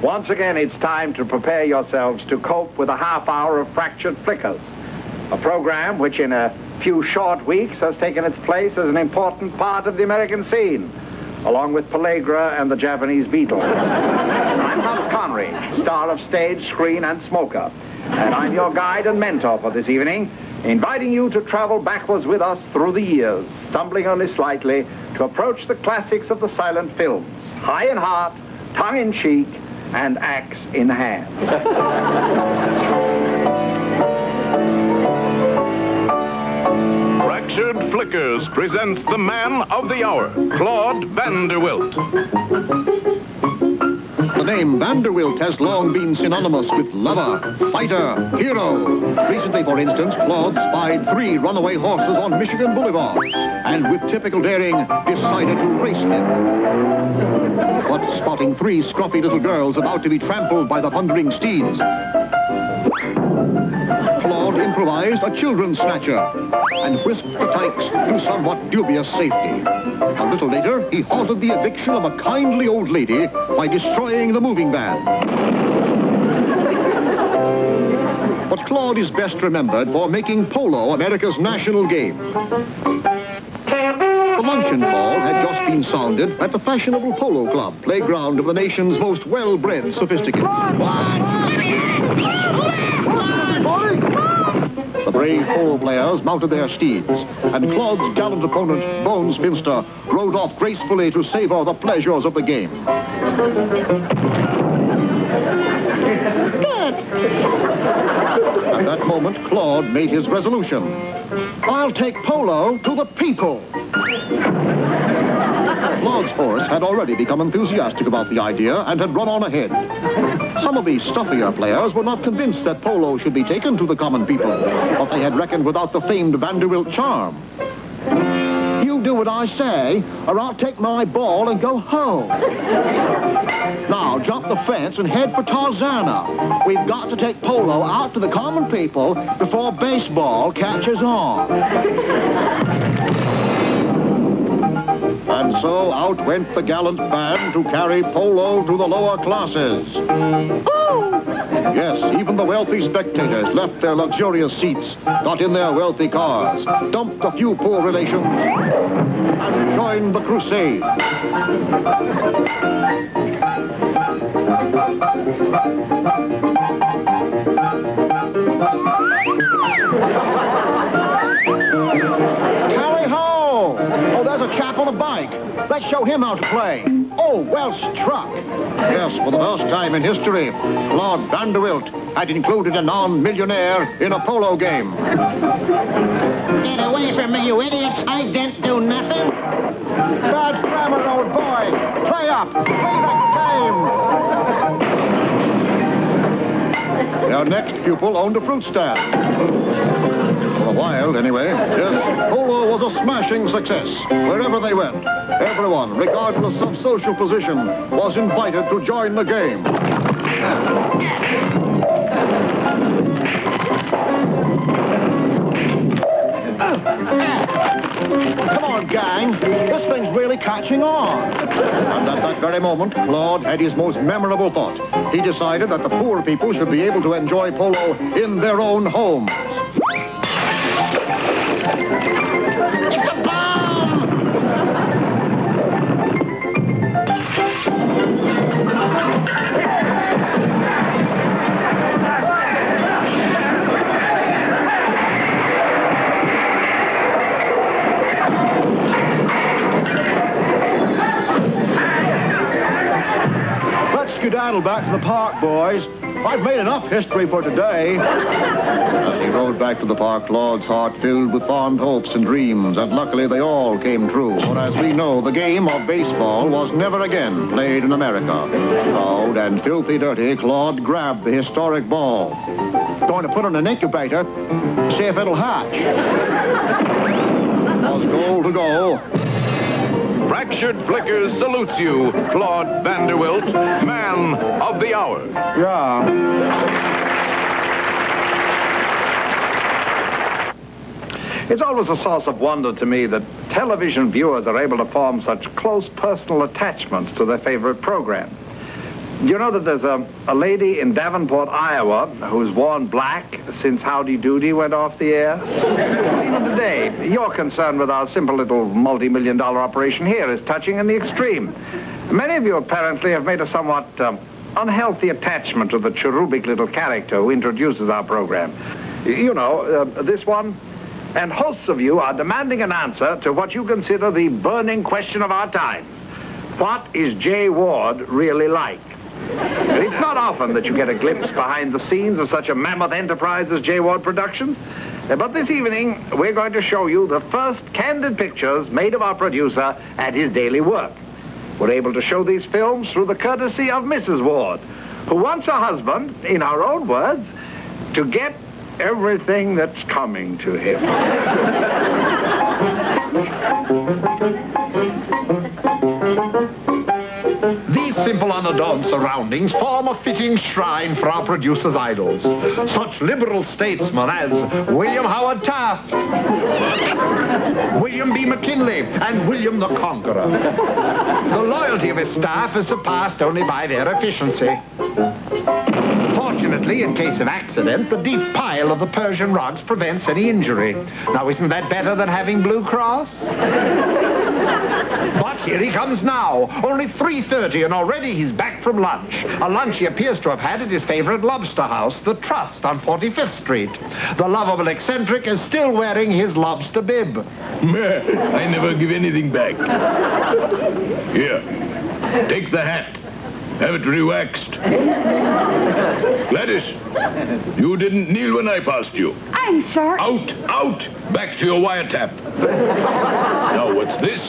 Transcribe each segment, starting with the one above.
Once again, it's time to prepare yourselves to cope with a half hour of Fractured Flickers, a program which in a few short weeks has taken its place as an important part of the American scene, along with Pellagra and the Japanese Beetle. I'm Hans Connery, star of stage, screen, and smoker, and I'm your guide and mentor for this evening, inviting you to travel backwards with us through the years, stumbling only slightly to approach the classics of the silent films, high in heart, tongue in cheek, and axe in hand. Fractured Flickers presents the man of the hour, Claude Vanderwilt. The name Vanderwilt has long been synonymous with lover, fighter, hero. Recently, for instance, Claude spied 3 runaway horses on Michigan Boulevard, and with typical daring, decided to race them. But spotting 3 scruffy little girls about to be trampled by the thundering steeds, Claude improvised a children's snatcher and whisked the tykes to somewhat dubious safety. A little later, he halted the eviction of a kindly old lady by destroying the moving van. But Claude is best remembered for making polo America's national game. The luncheon call had just been sounded at the fashionable polo club, playground of the nation's most well-bred sophisticates. The brave polo players mounted their steeds, and Claude's gallant opponent, Bone Spinster, rode off gracefully to savor the pleasures of the game. Good. At that moment, Claude made his resolution. I'll take polo to the people. Claude's horse had already become enthusiastic about the idea and had run on ahead. Some of these stuffier players were not convinced that polo should be taken to the common people, but they had reckoned without the famed Vanderwilt charm. You do what I say, or I'll take my ball and go home. Now, jump the fence and head for Tarzana. We've got to take polo out to the common people before baseball catches on. And so out went the gallant band to carry polo to the lower classes. Oh! Yes, even the wealthy spectators left their luxurious seats, got in their wealthy cars, dumped a few poor relations, and joined the crusade. Tally ho! Oh, there's a chap on a bike. Let's show him how to play. Oh, well struck. Yes, for the first time in history, Claude Vanderwilt had included a non-millionaire in a polo game. Get away from me, you idiots. I didn't do nothing. Bad grammar, old boy. Play up. Play the game. Their next pupil owned a fruit stand. For a while, anyway. Yes, polo was a smashing success. Wherever they went, everyone, regardless of social position, was invited to join the game. Come on, gang. This thing's really catching on. And at that very moment, Claude had his most memorable thought. He decided that the poor people should be able to enjoy polo in their own homes. It's a bomb! saddle back to the park, boys. I've made enough history for today. As he rode back to the park, Claude's heart filled with fond hopes and dreams, and luckily they all came true. For as we know, the game of baseball was never again played in America. Proud and filthy dirty, Claude grabbed the historic ball. Going to put it in an incubator, see if it'll hatch. It was goal to go. Fractured Flickers salutes you, Claude Vanderwilt, man of the hour. Yeah. It's always a source of wonder to me that television viewers are able to form such close personal attachments to their favorite program. You know that there's a lady in Davenport, Iowa, who's worn black since Howdy Doody went off the air? Even today, your concern with our simple little multi-million-dollar operation here is touching in the extreme. Many of you apparently have made a somewhat unhealthy attachment to the cherubic little character who introduces our program. You know, this one. And hosts of you are demanding an answer to what you consider the burning question of our times. What is J. Ward really like? It's not often that you get a glimpse behind the scenes of such a mammoth enterprise as J. Ward Productions. But this evening, we're going to show you the first candid pictures made of our producer at his daily work. We're able to show these films through the courtesy of Mrs. Ward, who wants her husband, in our own words, to get everything that's coming to him. These simple, unadorned surroundings form a fitting shrine for our producer's idols. Such liberal statesmen as William Howard Taft, William B. McKinley, and William the Conqueror. The loyalty of his staff is surpassed only by their efficiency. Fortunately, in case of accident, the deep pile of the Persian rugs prevents any injury. Now, isn't that better than having Blue Cross? But here he comes now. Only 3:30, and already he's back from lunch. A lunch he appears to have had at his favorite lobster house, the Trust on 45th Street. The lovable eccentric is still wearing his lobster bib. I never give anything back. Here, take the hat. Have it rewaxed. Gladys, you didn't kneel when I passed you. I'm sorry. Out! Back to your wiretap. Now, what's this?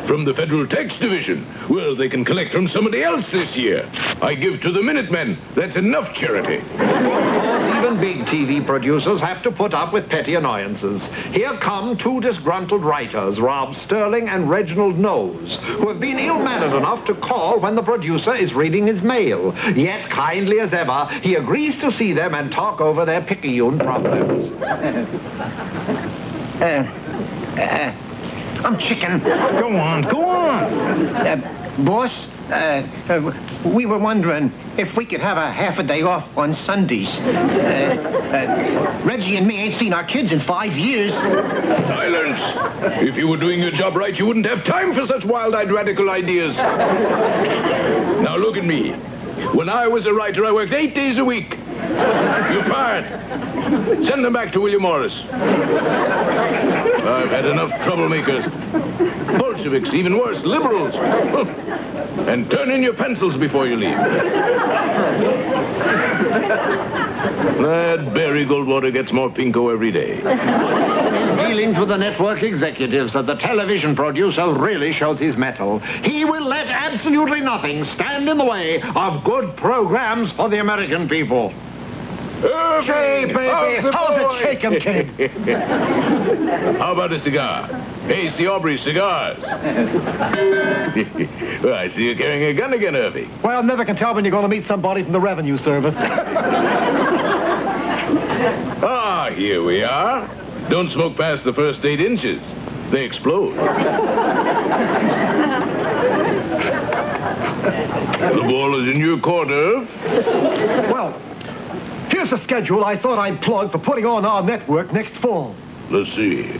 From the Federal Tax Division. Well, they can collect from somebody else this year. I give to the Minutemen. That's enough charity. Even big TV producers have to put up with petty annoyances. Here come two disgruntled writers, Rob Sterling and Reginald Knowles, who have been ill-mannered enough to call when the producer is reading his mail. Yet, kindly as ever, he agrees to see them and talk over their picayune problems. I'm chicken. Go on. Boss, we were wondering if we could have a half a day off on Sundays. Reggie and me ain't seen our kids in 5 years. Silence. If you were doing your job right, you wouldn't have time for such wild-eyed radical ideas. Now look at me. When I was a writer, I worked 8 days a week. You're fired. Send them back to William Morris. I've had enough troublemakers. Bolsheviks, even worse, liberals. And turn in your pencils before you leave. That Barry Goldwater gets more pinko every day. Dealings with the network executives that the television producer really shows his mettle. He will let absolutely nothing stand in the way of good programs for the American people. Say, baby, how's it shake 'em, kid? How about a cigar? A.C. Aubrey cigars. Well, I see you're carrying a gun again, Irving. Well, never can tell when you're going to meet somebody from the Revenue Service. Ah, here we are. Don't smoke past the first 8 inches. They explode. The ball is in your court, Irv. Well, here's the schedule I thought I'd plug for putting on our network next fall. Let's see.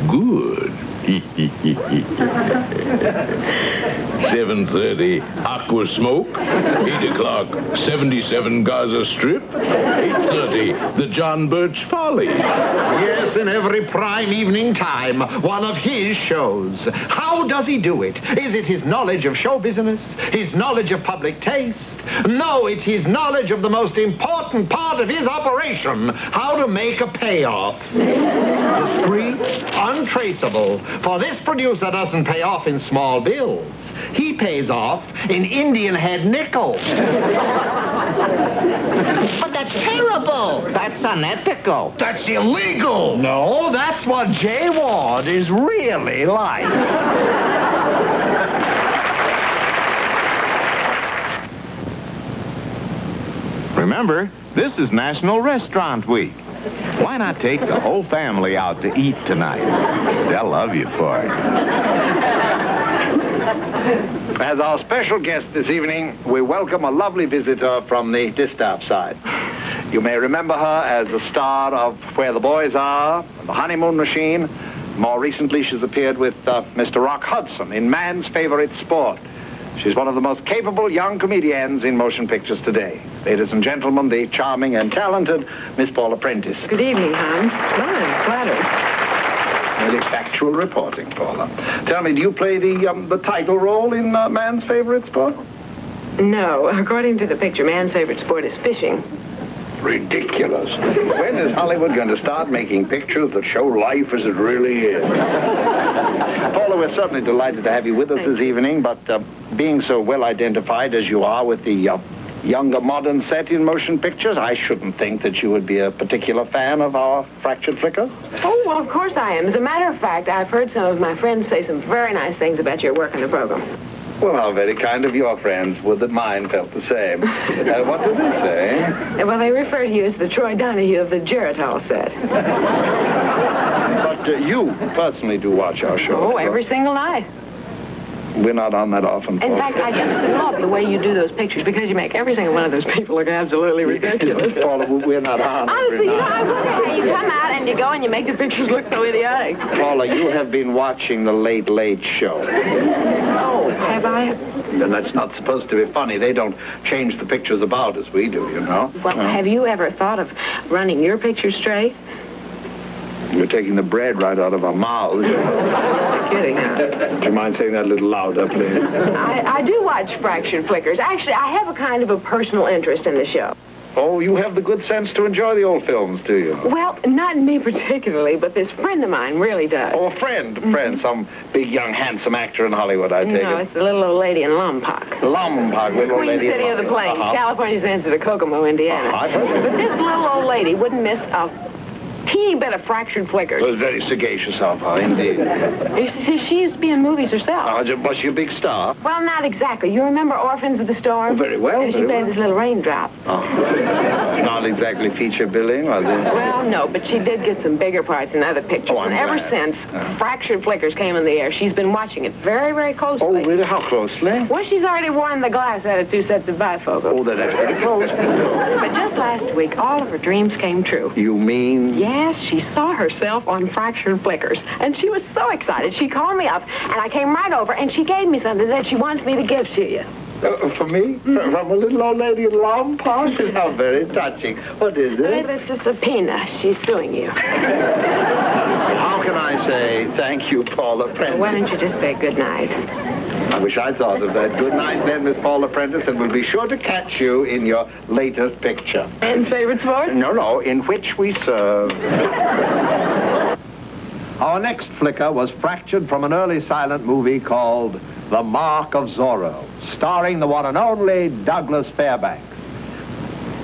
Good. 7:30, Aqua Smoke. 8 o'clock, 77 Gaza Strip. 8:30, the John Birch Folly. Yes, in every prime evening time, one of his shows. How does he do it? Is it his knowledge of show business? His knowledge of public taste? No, it's his knowledge of the most important part of his operation, how to make a payoff. Discreet, untraceable, for this producer doesn't pay off in small bills. He pays off in Indian head nickels. But that's terrible. That's unethical. That's illegal. No, that's what Jay Ward is really like. Remember, this is National Restaurant Week. Why not take the whole family out to eat tonight? They'll love you for it. As our special guest this evening, we welcome a lovely visitor from the distaff side. You may remember her as the star of Where the Boys Are, The Honeymoon Machine. More recently, she's appeared with Mr. Rock Hudson in Man's Favorite Sport. She's one of the most capable young comedians in motion pictures today. Ladies and gentlemen, the charming and talented Miss Paula Prentiss. Good evening, Hans. I'm flattered. Really factual reporting, Paula. Tell me, do you play the title role in Man's Favorite Sport? No, according to the picture, man's favorite sport is fishing. Ridiculous. When is Hollywood going to start making pictures that show life as it really is? Paula, we're certainly delighted to have you with us this evening, but being so well identified as you are with the younger modern set in motion pictures, I shouldn't think that you would be a particular fan of our fractured flickers. Oh, well, of course I am. As a matter of fact, I've heard some of my friends say some very nice things about your work on the program. Well, how very kind of your friends. Would that mine felt the same. What do they say? Well, they refer to you as the Troy Donahue of the Geritol set. But you personally do watch our show. Oh, every single night. We're not on that often. In fact, I just love the way you do those pictures because you make every single one of those people look absolutely ridiculous. Paula, we're not on. Honestly, I wonder how you come out and you go and you make the pictures look so idiotic. Paula, you have been watching the Late Late Show. Oh, have I? And that's not supposed to be funny. They don't change the pictures about as we do, you know. Well, have you ever thought of running your pictures straight? You're taking the bread right out of our mouths. You're kidding, huh? Do you mind saying that a little louder, please? I do watch Fractured Flickers. Actually, I have a kind of a personal interest in the show. Oh, you have the good sense to enjoy the old films, do you? Well, not me particularly, but this friend of mine really does. Oh, a friend, some big, young, handsome actor in Hollywood, I take No, it. it's the little old lady in Lompoc. Lompoc, little old Queen lady. City of the Plains, California's answer to Kokomo, Indiana. I've heard of it. But this little old lady wouldn't miss a teeny bit of Fractured Flickers. Well, very sagacious of her, indeed. She used to be in movies herself. Was she a big star? Well, not exactly. You remember Orphans of the Storm? Oh, very well, She very played well. this little raindrop. Oh. Not exactly feature billing, was it? Well, no, but she did get some bigger parts in other pictures. Oh, I'm and ever glad. since Fractured Flickers came in the air, she's been watching it very, very closely. Oh, really? How closely? Well, she's already worn the glass out of 2 sets of bifocals. Oh, that's pretty close. But just last week, all of her dreams came true. You mean? Yes, she saw herself on Fractured Flickers, and she was so excited. She called me up, and I came right over, and she gave me something that she wants me to give to you. For me? From a little old lady in Lompoc? How very touching. What is it? This is Subpoena. She's suing you. How can I say thank you, Paula Prentiss? Why don't you just say good night? I wish I thought of that. Good night, then, Miss Paula Prentiss, and we'll be sure to catch you in your latest picture. Man's favorite sport? No, in which we serve. Our next flicker was fractured from an early silent movie called The Mark of Zorro, starring the one and only Douglas Fairbanks.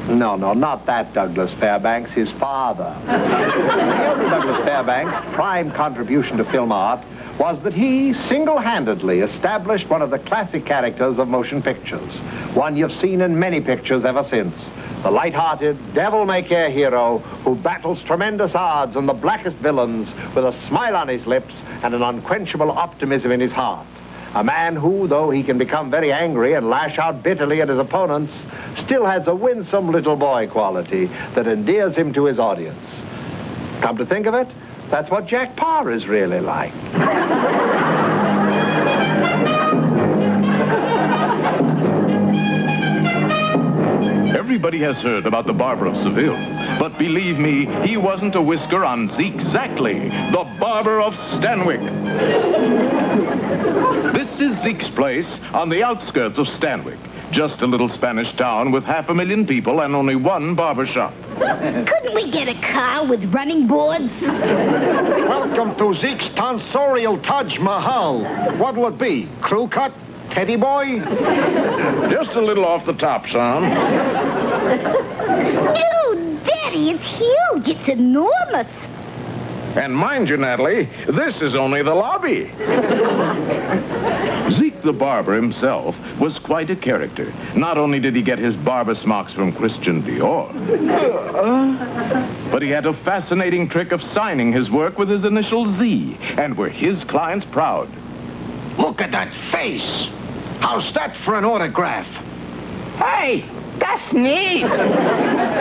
No, not that Douglas Fairbanks, his father. The only Douglas Fairbanks' prime contribution to film art was that he single-handedly established one of the classic characters of motion pictures, one you've seen in many pictures ever since. The light-hearted, devil-may-care hero who battles tremendous odds and the blackest villains with a smile on his lips and an unquenchable optimism in his heart. A man who, though he can become very angry and lash out bitterly at his opponents, still has a winsome little boy quality that endears him to his audience. Come to think of it, that's what Jack Parr is really like. Everybody has heard about the Barber of Seville. But believe me, he wasn't a whisker on Zeke-Zackley, the Barber of Stanwyck. This is Zeke's place on the outskirts of Stanwyck. Just a little Spanish town with 500,000 people and only one barber shop. Couldn't we get a car with running boards? Welcome to Zeke's tonsorial Taj Mahal. What'll it be? Crew cut? Teddy boy? Just a little off the top, son. Dude, Daddy, it's huge. It's enormous. And mind you, Natalie, this is only the lobby. Zeke the barber himself was quite a character. Not only did he get his barber smocks from Christian Dior, but he had a fascinating trick of signing his work with his initial Z, and were his clients proud. Look at that face. How's that for an autograph? Hey, that's neat.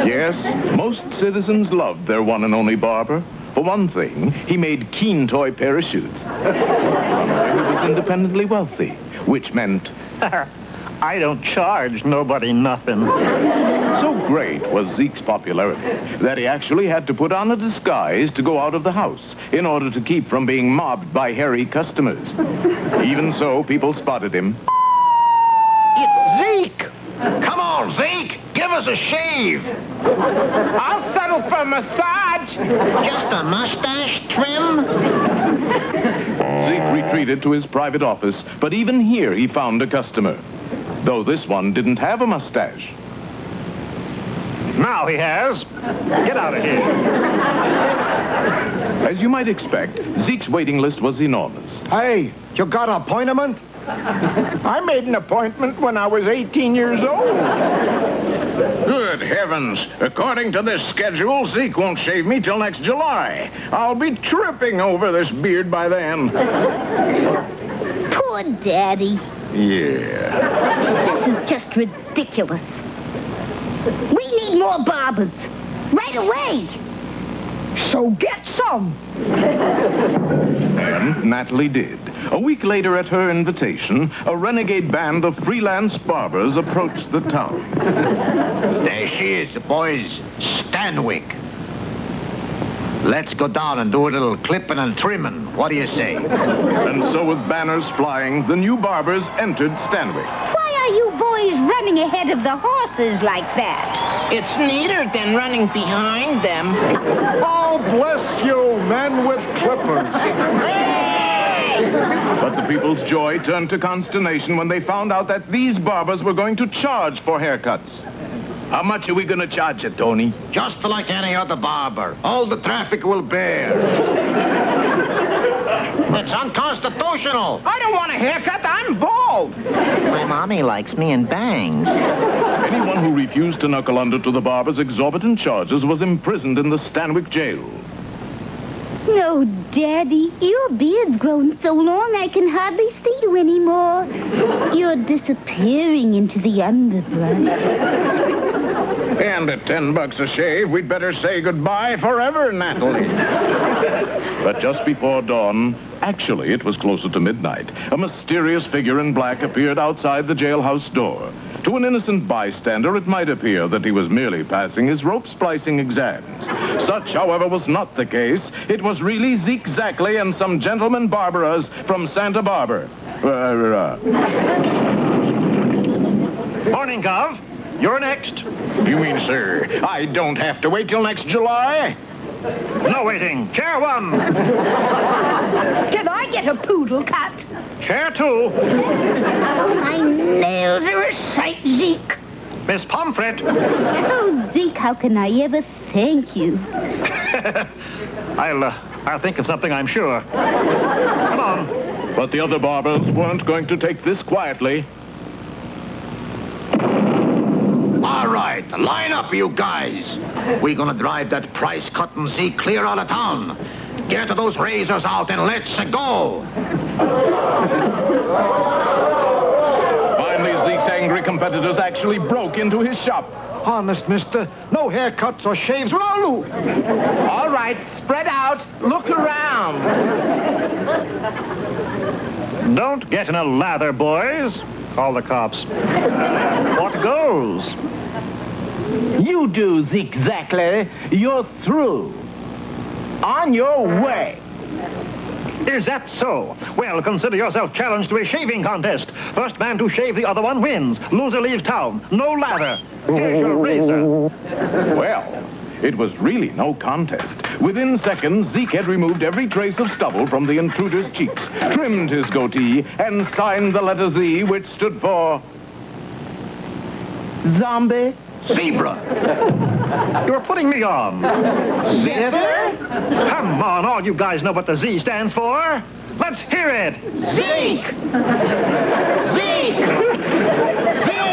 Yes, most citizens loved their one and only barber. For one thing, he made keen toy parachutes. He was independently wealthy, which meant... I don't charge nobody nothing. So great was Zeke's popularity that he actually had to put on a disguise to go out of the house in order to keep from being mobbed by hairy customers. Even so, people spotted him. It's Zeke. Come on, Zeke. Give us a shave. I'll settle for a massage. Just a mustache trim? Zeke retreated to his private office, but even here he found a customer. Though this one didn't have a mustache. Now he has. Get out of here. As you might expect, Zeke's waiting list was enormous. Hey, you got an appointment? I made an appointment when I was 18 years old. Good heavens. According to this schedule, Zeke won't shave me till next July. I'll be tripping over this beard by then. Poor Daddy. Yeah. This is just ridiculous. We need more barbers. Right away. So get some. And Natalie did. A week later, at her invitation, a renegade band of freelance barbers approached the town. There she is, boys. Stanwyck. Let's go down and do a little clipping and trimming. What do you say? And so, with banners flying, the new barbers entered Stanwyck. Why are you boys running ahead of the horses like that? It's neater than running behind them. Oh, bless you, men with clippers. But the people's joy turned to consternation when they found out that these barbers were going to charge for haircuts. How much are we going to charge you, Tony? Just like any other barber. All the traffic will bear. It's unconstitutional. I don't want a haircut. I'm bald. My mommy likes me in bangs. Anyone who refused to knuckle under to the barber's exorbitant charges was imprisoned in the Stanwyck jail. No, Daddy. Your beard's grown so long I can hardly see you anymore. You're disappearing into the underbrush. And at $10 a shave, we'd better say goodbye forever, Natalie. But just before dawn, actually it was closer to midnight, a mysterious figure in black appeared outside the jailhouse door. To an innocent bystander, it might appear that he was merely passing his rope splicing exams. Such, however, was not the case. It was really Zeke Zackley and some gentlemen barberers from Santa Barbara. Morning, Gov. You're next. You mean, sir, I don't have to wait till next July? No waiting. Chair 1. Can I get a poodle cut? Chair 2. Oh, my nails are a sight, Zeke. Miss Pomfret. Oh, Zeke, how can I ever thank you? I'll think of something, I'm sure. Come on. But the other barbers weren't going to take this quietly. All right, line up, you guys. We're gonna drive that price-cutting Zeke clear out of town. Get those razors out and let's go. Finally, Zeke's angry competitors actually broke into his shop. Honest, mister, no haircuts or shaves. All right, spread out. Look around. Don't get in a lather, boys. Call the cops. What goes? You do, Zeke Zackley. You're through. On your way. Is that so? Well, consider yourself challenged to a shaving contest. First man to shave the other one wins. Loser leaves town. No lather. Here's your razor. Well, it was really no contest. Within seconds, Zeke had removed every trace of stubble from the intruder's cheeks, trimmed his goatee, and signed the letter Z, which stood for... Zombie? Zebra. You're putting me on. Zither? Come on, all you guys know what the Z stands for. Let's hear it. Zeke! Zeke! Zeke!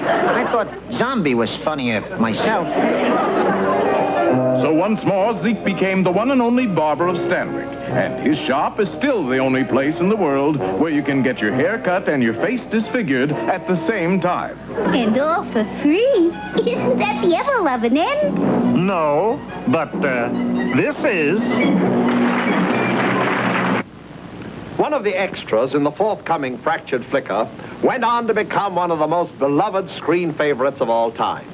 I thought zombie was funnier myself. So once more, Zeke became the one and only Barber of Stanwick. And his shop is still the only place in the world where you can get your hair cut and your face disfigured at the same time. And all for free. Isn't that the ever-loving end? No, but this is... One of the extras in the forthcoming Fractured Flicker went on to become one of the most beloved screen favorites of all time.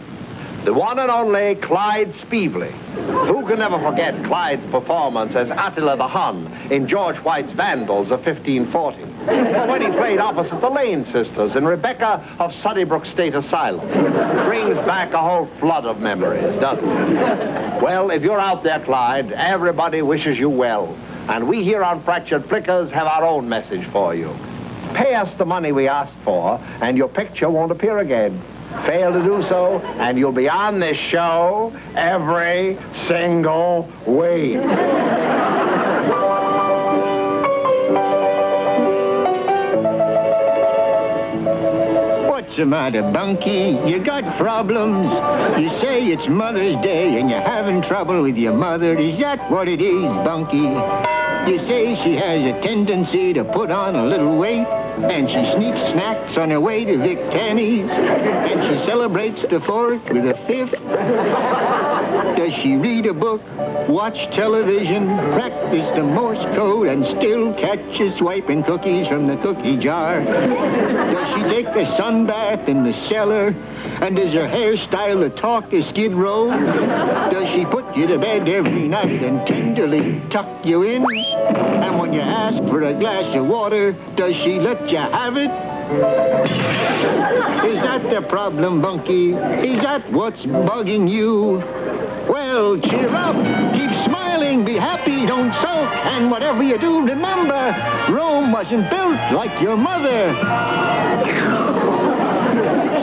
The one and only Clyde Spively. Who can never forget Clyde's performance as Attila the Hun in George White's Vandals of 1540? Or when he played opposite the Lane sisters in Rebecca of Sunnybrook State Asylum. Brings back a whole flood of memories, doesn't it? Well, if you're out there, Clyde, everybody wishes you well. And we here on Fractured Flickers have our own message for you. Pay us the money we asked for, and your picture won't appear again. Fail to do so, and you'll be on this show every single week. What's the matter, Bunky? You got problems? You say it's Mother's Day and you're having trouble with your mother. Is that what it is, Bunky? You say she has a tendency to put on a little weight, and she sneaks snacks on her way to Vic Tanny's, and she celebrates the 4th with a 5th. Does she read a book, watch television, practice the Morse code, and still catch you swiping cookies from the cookie jar? Does she take a sun bath in the cellar? And does her hairstyle talk a Skid Row? Does she put you to bed every night and tenderly tuck you in? And when you ask for a glass of water, does she let you have it? Is that the problem, Bunky? Is that what's bugging you? Well, cheer up, keep smiling, be happy, don't sulk, and whatever you do, remember, Rome wasn't built like your mother.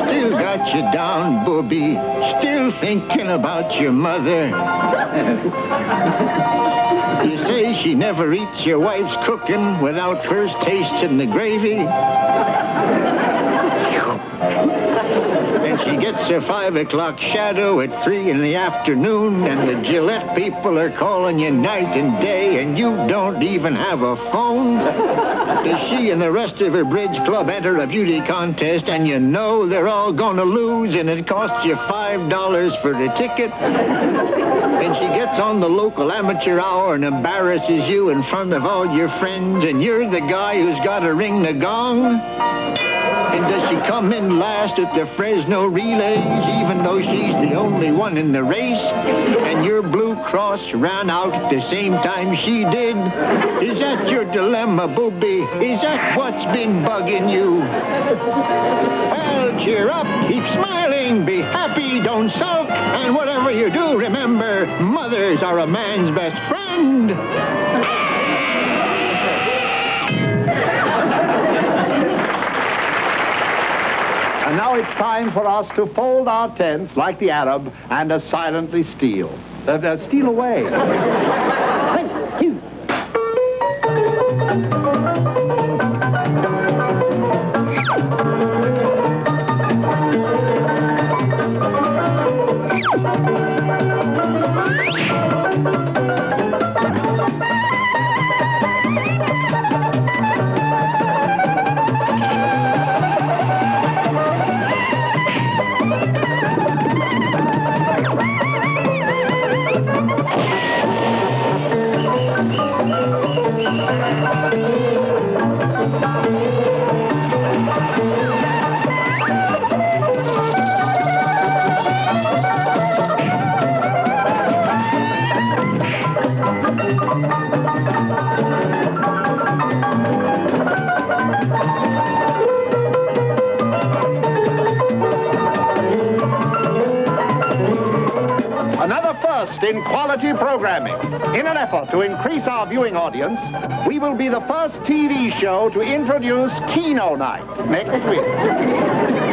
Still got you down, booby, still thinking about your mother. You say she never eats your wife's cooking without first tasting the gravy. And she gets her 5 o'clock shadow at 3 in the afternoon, and the Gillette people are calling you night and day, and you don't even have a phone. Does she and the rest of her bridge club enter a beauty contest, and you know they're all gonna lose, and it costs you $5 for the ticket? And she gets on the local amateur hour and embarrasses you in front of all your friends, and you're the guy who's got to ring the gong? And does she come in last at the Fresno relays, even though she's the only one in the race? And your Blue Cross ran out at the same time she did? Is that your dilemma, booby? Is that what's been bugging you? Well, cheer up, keep smiling, be happy, don't sulk, and whatever you do, remember, mothers are a man's best friend. And now it's time for us to fold our tents like the Arab and to silently steal. Steal away. Thank you. first in quality programming. In an effort to increase our viewing audience, we will be the first TV show to introduce Keno Night next week.